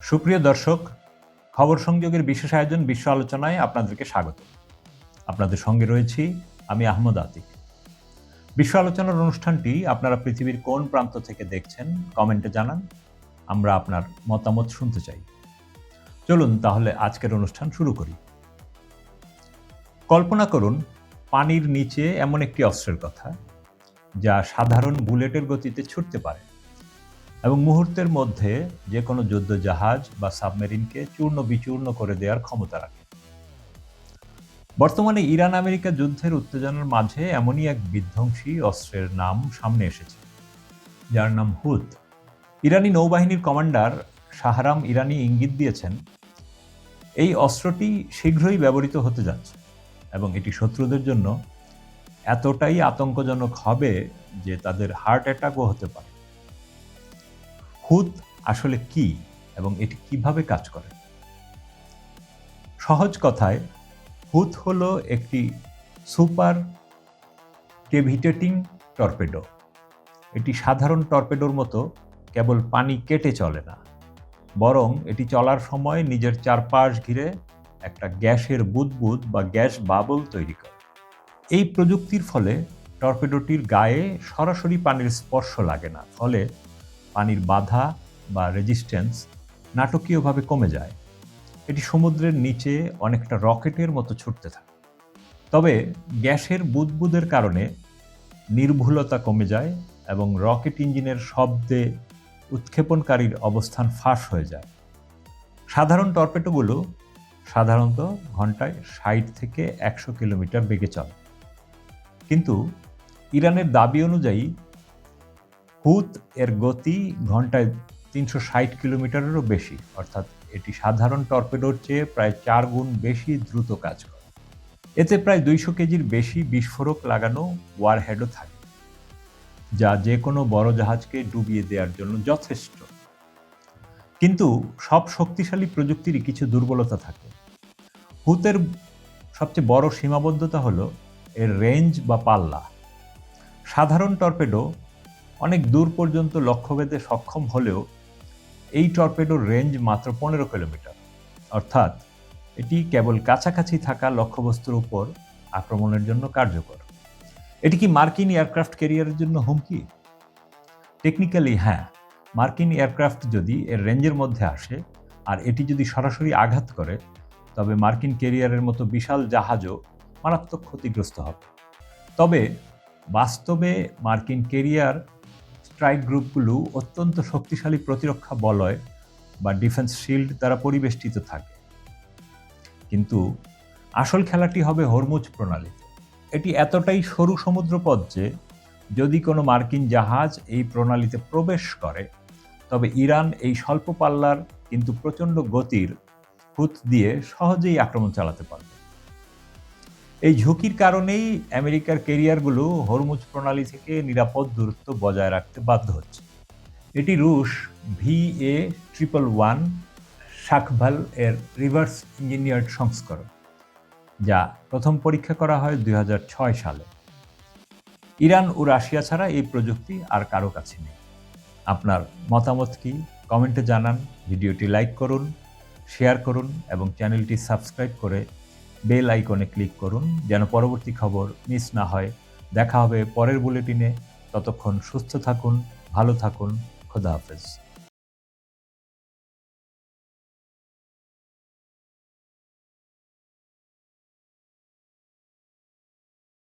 সুপ্রিয় দর্শক, খবর সংযোগের বিশেষ আয়োজন বিশ্ব আলোচনায় আপনাদেরকে স্বাগত। আপনাদের সঙ্গে রয়েছি আমি আহমদ আতিক। বিশ্ব আলোচনার অনুষ্ঠানটি আপনারা পৃথিবীর কোন প্রান্ত থেকে দেখছেন কমেন্টে জানান। আমরা আপনার মতামত শুনতে চাই। চলুন তাহলে আজকের অনুষ্ঠান শুরু করি। কল্পনা করুন পানির নিচে এমন একটি অস্ত্রের কথা যা সাধারণ বুলেটের গতিতে ছুটতে পারে এবং মুহূর্তের মধ্যে যে কোনো যুদ্ধ জাহাজ বা সাবমেরিনকে চূর্ণ বিচূর্ণ করে দেওয়ার ক্ষমতা রাখে। বর্তমানে ইরান আমেরিকা যুদ্ধের উত্তেজনার মাঝে এমনই এক বিধ্বংসী অস্ত্রের নাম সামনে এসেছে, যার নাম হুদ। ইরানি নৌবাহিনীর কমান্ডার শাহরাম ইরানি ইঙ্গিত দিয়েছেন এই অস্ত্রটি শীঘ্রই ব্যবহৃত হতে যাচ্ছে এবং এটি শত্রুদের জন্য এতটাই আতঙ্কজনক হবে যে তাদের হার্ট অ্যাটাকও হতে পারে। হুদ আসলে কি এবং এটি কিভাবে কাজ করে? সহজ কথায়, হুদ হলো একটি সুপার কেভিটেটিং টর্পেডো। এটি সাধারণ টর্পেডোর মতো কেবল পানি কেটে চলে না, বরং এটি চলার সময় নিজের চারপাশ ঘিরে একটা গ্যাসের বুদবুদ বা গ্যাস বাবল তৈরি করে। এই প্রযুক্তির ফলে টর্পেডোটির গায়ে সরাসরি পানির স্পর্শ লাগে না, ফলে পানির বাধা বা রেজিস্ট্যান্স নাটকীয়ভাবে কমে যায়। এটি সমুদ্রের নিচে অনেকটা রকেটের মতো ছুটতে থাকে। তবে গ্যাসের বুদবুদের কারণে নির্ভুলতা কমে যায় এবং রকেট ইঞ্জিনের শব্দে উৎক্ষেপণকারীর অবস্থান ফাঁস হয়ে যায়। সাধারণ টর্পেডোগুলো সাধারণত ঘন্টায় 60 থেকে 100 কিলোমিটার বেগে চলে, কিন্তু ইরানের দাবি অনুযায়ী হুদ এর গতি ঘন্টায় 360 কিলোমিটারেরও বেশি, অর্থাৎ এটি সাধারণ টর্পেডোর চেয়ে প্রায় 4 গুণ বেশি দ্রুত কাজ করে। এতে প্রায় 200 কেজির বেশি বিস্ফোরক লাগানো ওয়ারহেডও থাকে, যা যে কোনো বড় জাহাজকে ডুবিয়ে দেওয়ার জন্য যথেষ্ট। কিন্তু সব শক্তিশালী প্রযুক্তিরই কিছু দুর্বলতা থাকে। হুদের সবচেয়ে বড় সীমাবদ্ধতা হলো এর রেঞ্জ বা পাল্লা। সাধারণ টর্পেডো অনেক দূর পর্যন্ত লক্ষ্যভেদে সক্ষম হলেও এই টর্পেডোর রেঞ্জ মাত্র 15 কিলোমিটার, অর্থাৎ এটি কেবল কাছাকাছি থাকা লক্ষ্যবস্তুর উপর আক্রমণের জন্য কার্যকর। এটি কি মার্কিন এয়ারক্রাফট ক্যারিয়ারের জন্য হুমকি? টেকনিক্যালি হ্যাঁ, মার্কিন এয়ারক্রাফট যদি এর রেঞ্জের মধ্যে আসে আর এটি যদি সরাসরি আঘাত করে, তবে মার্কিন ক্যারিয়ারের মতো বিশাল জাহাজও মারাত্মক ক্ষতিগ্রস্ত হবে। তবে বাস্তবে মার্কিন ক্যারিয়ার স্ট্রাইক গ্রুপগুলো অত্যন্ত শক্তিশালী প্রতিরক্ষা বলয় বা ডিফেন্স শিল্ড দ্বারা পরিবেষ্টিত থাকে। কিন্তু আসল খেলাটি হবে হরমুজ প্রণালীতে। এটি এতটাই সরু সমুদ্রপথ যে যদি কোনো মার্কিন জাহাজ এই প্রণালীতে প্রবেশ করে, তবে ইরান এই স্বল্প পাল্লার কিন্তু প্রচণ্ড গতির হুদ দিয়ে সহজেই আক্রমণ চালাতে পারবে। এই ঝুঁকির কারণেই আমেরিকার ক্যারিয়ারগুলো হরমুজ প্রণালী থেকে নিরাপদ দূরত্ব বজায় রাখতে বাধ্য হচ্ছে। এটি রুশ VA-111 শাখভাল এর রিভার্স ইঞ্জিনিয়ার্ড সংস্করণ, যা প্রথম পরীক্ষা করা হয় 2006 সালে। ইরান ও রাশিয়া ছাড়া এই প্রযুক্তি আর কারো কাছে নেই। আপনার মতামত কি? কমেন্টে জানান, ভিডিওটি লাইক করুন, শেয়ার করুন এবং চ্যানেলটি সাবস্ক্রাইব করে বেল আইকনে ক্লিক করুন যেন পরবর্তী খবর মিস না হয়। দেখা হবে পরের বুলেটিনে। ততক্ষণ সুস্থ থাকুন, ভালো থাকুন। খোদা হাফেজ।